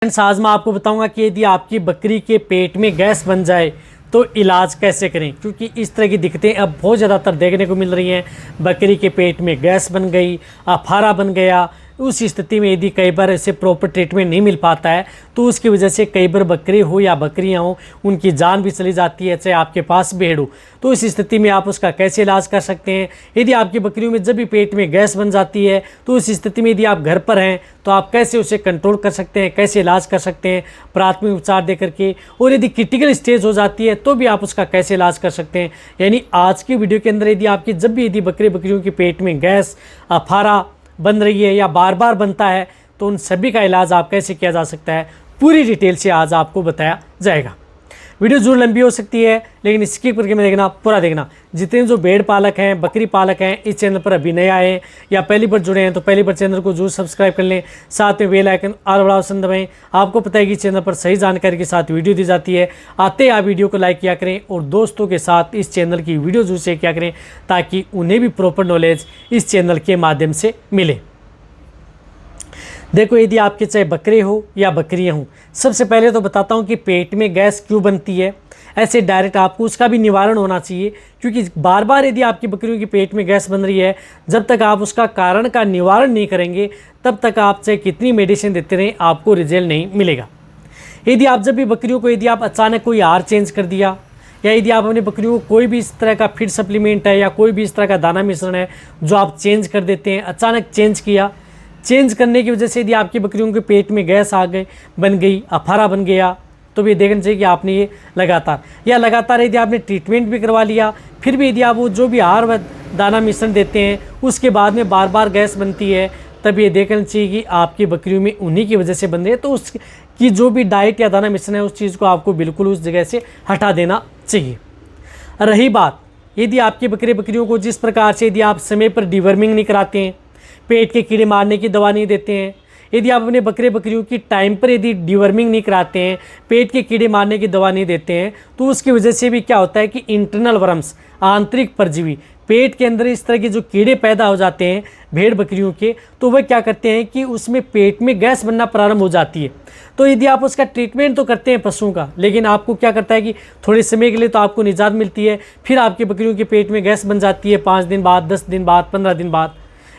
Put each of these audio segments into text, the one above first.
Friends, आज मैं आपको बताऊंगा कि यदि आपकी बकरी के पेट में गैस बन जाए तो इलाज कैसे करें, क्योंकि इस तरह की दिक्कतें अब बहुत ज़्यादातर देखने को मिल रही हैं। बकरी के पेट में गैस बन गई, अफारा बन गया। उस स्थिति में यदि कई बार ऐसे प्रॉपर ट्रीटमेंट नहीं मिल पाता है तो उसकी वजह से कई बार बकरी हो या बकरियां हो उनकी जान भी चली जाती है, चाहे आपके पास भेड़ हो। तो इस स्थिति में आप उसका कैसे इलाज कर सकते हैं। यदि आपकी बकरियों में जब भी पेट में गैस बन जाती है तो उस स्थिति में यदि आप घर पर हैं तो आप कैसे उसे कंट्रोल कर सकते हैं, कैसे इलाज कर सकते हैं प्राथमिक उपचार दे करके। और यदि क्रिटिकल स्टेज हो जाती है तो भी आप उसका कैसे इलाज कर सकते हैं। यानी आज की वीडियो के अंदर यदि आपकी जब भी यदि बकरियों के पेट में गैस, अफारा बन रही है या बार बार बनता है तो उन सभी का इलाज आप कैसे किया जा सकता है, पूरी डिटेल से आज आपको बताया जाएगा। वीडियो जरूर लंबी हो सकती है लेकिन स्किप करके मैं देखना, पूरा देखना। जितने जो भेड़ पालक हैं, बकरी पालक हैं, इस चैनल पर अभी नए आए हैं या पहली बार जुड़े हैं तो पहली बार चैनल को जरूर सब्सक्राइब कर लें। साथ में बेल आइकन और बड़ा ऑप्शन दबाएं। आपको पता है कि चैनल पर सही जानकारी के साथ वीडियो दी जाती है। आते ही आप वीडियो को लाइक किया करें और दोस्तों के साथ इस चैनल की वीडियो जरूर शेयर किया करें ताकि उन्हें भी प्रॉपर नॉलेज इस चैनल के माध्यम से मिले। देखो, यदि आपके चाहे बकरे हो या बकरियां हों, सबसे पहले तो बताता हूं कि पेट में गैस क्यों बनती है। ऐसे डायरेक्ट आपको उसका भी निवारण होना चाहिए, क्योंकि बार बार यदि आपकी बकरियों के पेट में गैस बन रही है, जब तक आप उसका कारण का निवारण नहीं करेंगे तब तक आप चाहे कितनी मेडिसिन देते रहें आपको रिजल्ट नहीं मिलेगा। यदि आप जब भी बकरियों को यदि आप अचानक कोई आहार चेंज कर दिया या यदि आप अपनी बकरियों को कोई भी इस तरह का फीड सप्लीमेंट है या कोई भी इस तरह का दाना मिश्रण है जो आप चेंज कर देते हैं, अचानक चेंज किया, चेंज करने की वजह से यदि आपकी बकरियों के पेट में गैस आ गई, बन गई, अफारा बन गया, तो ये देखना चाहिए कि आपने ये लगातार यदि आपने ट्रीटमेंट भी करवा लिया फिर भी यदि आप वो जो भी आहार व दाना मिश्रण देते हैं उसके बाद में बार बार गैस बनती है, तब ये देखना चाहिए कि आपकी बकरियों में उन्हीं की वजह से बन रही है। तो उसकी जो भी डाइट या दाना मिश्रण है उस चीज़ को आपको बिल्कुल उस जगह से हटा देना चाहिए। रही बात, यदि आपकी बकरियों को जिस प्रकार से यदि आप समय पर डिवर्मिंग नहीं कराते हैं, पेट के कीड़े मारने की दवा नहीं देते हैं, यदि आप अपने बकरियों की टाइम पर यदि डिवर्मिंग नहीं कराते हैं, पेट के कीड़े मारने की दवा नहीं देते हैं, तो उसकी वजह से भी क्या होता है कि इंटरनल वर्म्स, आंतरिक परजीवी, पेट के अंदर इस तरह के जो कीड़े पैदा हो जाते हैं भेड़ बकरियों के, तो वह क्या करते हैं कि उसमें पेट में गैस बनना प्रारंभ हो जाती है। तो यदि आप उसका ट्रीटमेंट तो करते हैं पशुओं का, लेकिन आपको क्या करता है कि थोड़े समय के लिए तो आपको निजात मिलती है, फिर आपकी बकरियों के पेट में गैस बन जाती है 5 दिन बाद, 10 दिन बाद, 15 दिन बाद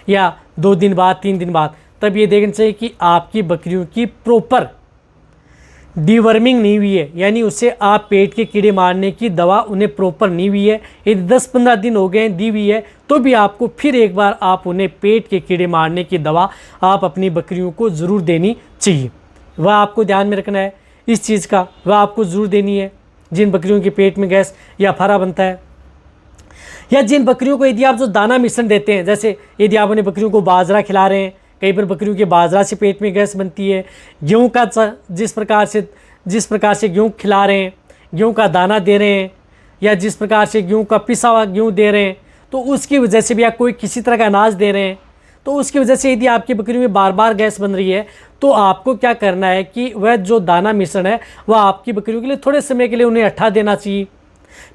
या 2 दिन बाद, 3 दिन बाद। तब ये देखना चाहिए कि आपकी बकरियों की प्रॉपर डिवर्मिंग नहीं हुई है, यानी उसे आप पेट के कीड़े मारने की दवा उन्हें प्रॉपर नहीं हुई है। यदि 10-15 दिन हो गए दी हुई है तो भी आपको फिर एक बार आप उन्हें पेट के कीड़े मारने की दवा आप अपनी बकरियों को ज़रूर देनी चाहिए। वह आपको ध्यान में रखना है इस चीज़ का, वह आपको ज़रूर देनी है जिन बकरियों के पेट में गैस या अफारा बनता है। या जिन बकरियों को यदि आप जो दाना मिश्रण देते हैं, जैसे यदि आप अपनी बकरियों को बाजरा खिला रहे हैं, कई बार बकरियों के बाजरा से पेट में गैस बनती है। गेहूं का जिस प्रकार से गेहूं खिला रहे हैं, गेहूं का दाना दे रहे हैं या जिस प्रकार से गेहूं का पिसा हुआ गेहूं दे रहे हैं, तो उसकी वजह से भी, या कोई किसी तरह का अनाज दे रहे हैं तो उसकी वजह से यदि आपकी बकरियों में बार बार गैस बन रही है तो आपको क्या करना है कि वह जो दाना मिश्रण है वह आपकी बकरियों के लिए थोड़े समय के लिए उन्हें हटा देना चाहिए।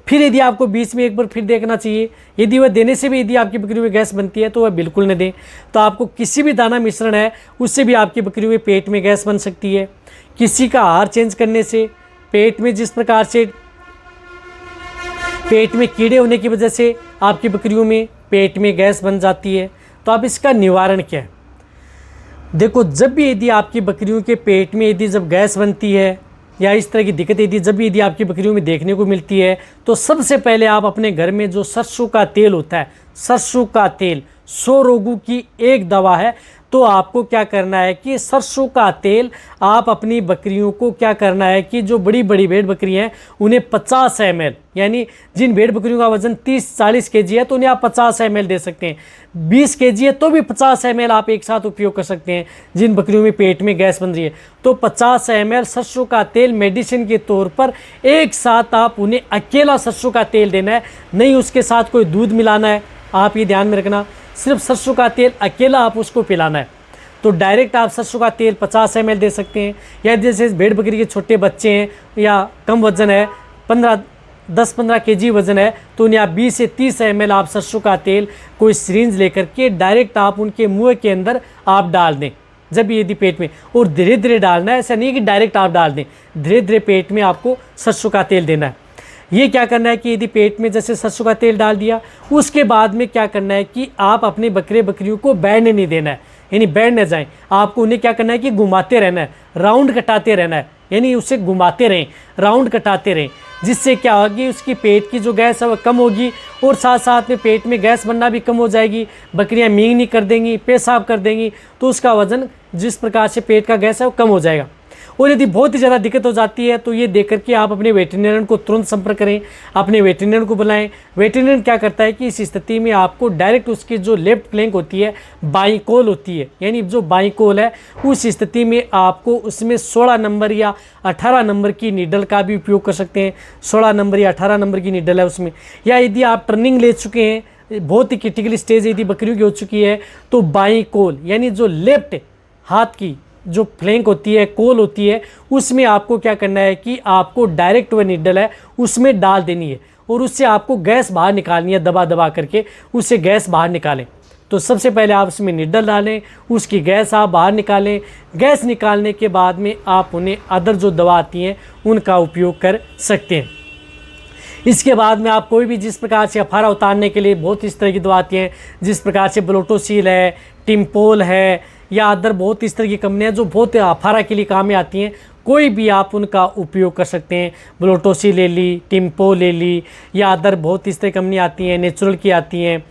फिर यदि आपको बीच में एक बार फिर देखना चाहिए, यदि वह देने से भी यदि आपकी बकरियों में गैस बनती है तो वह बिल्कुल न दें। तो आपको किसी भी दाना मिश्रण है उससे भी आपकी बकरियों में पेट में गैस बन सकती है। किसी का आहार चेंज करने से पेट में जिस प्रकार से पेट में कीड़े होने की वजह से आपकी बकरियों में पेट में गैस बन जाती है। तो आप इसका निवारण क्या है? देखो, जब भी यदि आपकी बकरियों के पेट में यदि जब गैस बनती है या इस तरह की दिक्कत यदि आपकी बकरियों में देखने को मिलती है तो सबसे पहले आप अपने घर में जो सरसों का तेल होता है, सरसों का तेल 100 रोगों की एक दवा है। तो आपको क्या करना है कि सरसों का तेल आप अपनी बकरियों को क्या करना है कि जो बड़ी बड़ी भेड़ बकरियां हैं उन्हें 50 ml, यानी जिन भेड़ बकरियों का वजन 30-40 kg है तो उन्हें आप 50 ml दे सकते हैं। 20 kg है तो भी 50 ml आप एक साथ उपयोग कर सकते हैं। जिन बकरियों में पेट में गैस बन रही है तो 50 ml सरसों का तेल मेडिसिन के तौर पर एक साथ आप उन्हें अकेला सरसों का तेल देना है, नहीं उसके साथ कोई दूध मिलाना है। आप ये ध्यान में रखना, सिर्फ सरसों का तेल अकेला आप उसको पिलाना है। तो डायरेक्ट आप सरसों का तेल 50 ml दे सकते हैं। या जैसे भेड़ बकरी के छोटे बच्चे हैं या कम वजन है, 10-15 kg वजन है, तो उन्हें आप 20 से 30 ml आप सरसों का तेल कोई सिरिंज लेकर के डायरेक्ट आप उनके मुंह के अंदर आप डाल दें। जब भी यदि पेट में, और धीरे धीरे डालना है, ऐसा नहीं है कि डायरेक्ट आप डाल दें, धीरे धीरे पेट में आपको सरसों का तेल देना है। ये क्या करना है कि यदि पेट में जैसे सरसों का तेल डाल दिया, उसके बाद में क्या करना है कि आप अपने बकरे बकरियों को बैठने नहीं देना है, यानी बैठ न जाएं। आपको उन्हें क्या करना है कि घुमाते रहना है, राउंड कटाते रहना है, यानी उसे घुमाते रहें, राउंड कटाते रहें, जिससे क्या होगी उसकी पेट की जो गैस है वो कम होगी, और साथ साथ में पेट में गैस बनना भी कम हो जाएगी। बकरियां मींग नहीं कर देंगी, पेशाब कर देंगी, तो उसका वजन जिस प्रकार से पेट का गैस है वो कम हो जाएगा। और यदि बहुत ही ज़्यादा दिक्कत हो जाती है तो ये देख करके आप अपने वेटरनरियन को तुरंत संपर्क करें, अपने वेटरनरियन को बुलाएं। वेटरनरियन क्या करता है कि इस स्थिति में आपको डायरेक्ट उसकी जो लेफ्ट फ्लैंक होती है, बाईं कोल होती है, यानी जो बाईं कोल है, उस स्थिति में आपको उसमें 16 नंबर या 18 नंबर की नीडल का भी उपयोग कर सकते हैं। 16 नंबर या 18 नंबर की नीडल है उसमें। या यदि आप टर्निंग ले चुके हैं, बहुत ही क्रिटिकल स्टेज यदि बकरियों की हो चुकी है, तो बाईं कोल यानी जो लेफ्ट हाथ की जो फ्लैंक होती है, कोल होती है, उसमें आपको क्या करना है कि आपको डायरेक्ट वह नीडल है उसमें डाल देनी है, और उससे आपको गैस बाहर निकालनी है, दबा दबा करके उससे गैस बाहर निकालें। तो सबसे पहले आप उसमें नीडल डालें, उसकी गैस आप बाहर निकालें। गैस निकालने के बाद में आप उन्हें अदर जो दवा आती हैं उनका उपयोग कर सकते हैं। इसके बाद में आप कोई भी जिस प्रकार से अफारा उतारने के लिए बहुत इस तरह की दवा आती हैं, जिस प्रकार से ब्लोटोसील है, टिम्पोल है, या अदर बहुत इस तरह की कंपनियां जो बहुत अफारा के लिए काम में आती हैं, कोई भी आप उनका उपयोग कर सकते हैं। ब्लोटोसी ले ली, टिम्पो ले ली, या अदर बहुत इस तरह कंपनी आती हैं, नेचुरल की आती हैं,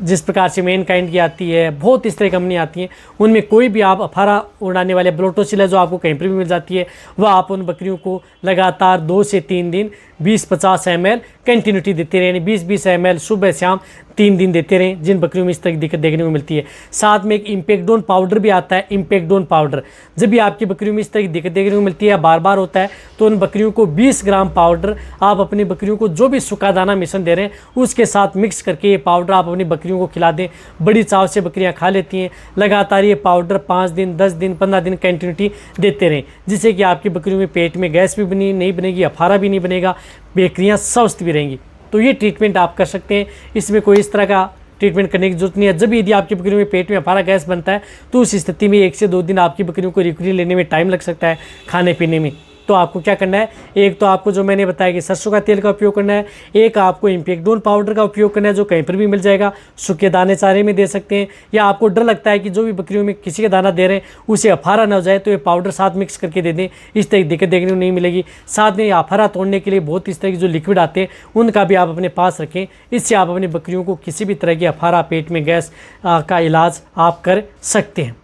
जिस प्रकार से मेन काइंड की आती है, बहुत इस तरह कंपनी आती हैं। उनमें कोई भी आप अफारा उड़ाने वाले ब्लोटोसिल है जो आपको कहीं पर भी मिल जाती है, वह आप उन बकरियों को लगातार 2 से 3 दिन 20-50 ml कंटिन्यूटी देते रहें, यानी 20-20 ml सुबह शाम 3 दिन देते रहें, जिन बकरियों में इस तरह की दिक्कत देखने को मिलती है। साथ में एक इम्पेक्डोन पाउडर भी आता है, इम्पेक्डोन पाउडर। जब भी आपकी बकरियों में इस तरह की दिक्कत देखने को मिलती है, बार बार होता है, तो उन बकरियों को 20 ग्राम पाउडर आप अपनी बकरियों को जो भी सूखा दाना मिश्रण दे रहे हैं उसके साथ मिक्स करके ये पाउडर आप अपनी बकरियों को खिला दें। बड़ी चाव से बकरियां खा लेती हैं। लगातार ये पाउडर 5 दिन, 10 दिन, 15 दिन कंटिन्यूटी देते रहें, जिससे कि आपकी बकरियों में पेट में गैस भी नहीं बनेगी, अफारा भी नहीं बनेगा, बकरियां स्वस्थ भी रहेंगी। तो ये ट्रीटमेंट आप कर सकते हैं, इसमें कोई इस तरह का ट्रीटमेंट करने की जरूरत नहीं है। जब यदि आपकी बकरियों में पेट में अफारा गैस बनता है तो उस स्थिति में 1 से 2 दिन आपकी बकरियों को रिकवरी लेने में टाइम लग सकता है, खाने पीने में। तो आपको क्या करना है, एक तो आपको जो मैंने बताया कि सरसों का तेल का उपयोग करना है, एक आपको इम्पेक्डोन पाउडर का उपयोग करना है जो कहीं पर भी मिल जाएगा, सूखे दाने चारे में दे सकते हैं। या आपको डर लगता है कि जो भी बकरियों में किसी का दाना दे रहे हैं उसे अफारा ना हो जाए, तो ये पाउडर साथ मिक्स करके दे दें, इस तरह की दिक्कत देखने को नहीं मिलेगी। साथ में अफारा तोड़ने के लिए बहुत इस तरह के जो लिक्विड आते हैं उनका भी आप अपने पास रखें, इससे आप अपनी बकरियों को किसी भी तरह की अफारा, पेट में गैस का इलाज आप कर सकते हैं।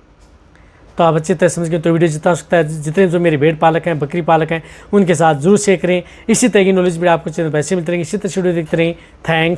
तो आप अच्छी तरह समझ गए। तो वीडियो जितना हो सकता है, जितने जो मेरे भेड़ पालक हैं, बकरी पालक हैं, उनके साथ जरूर शेयर करें। इसी तरह की नॉलेज भी आपको चैनल पर ऐसे मिलते रहेंगे, इसी तरह वीडियो देखते रहें। थैंक्स।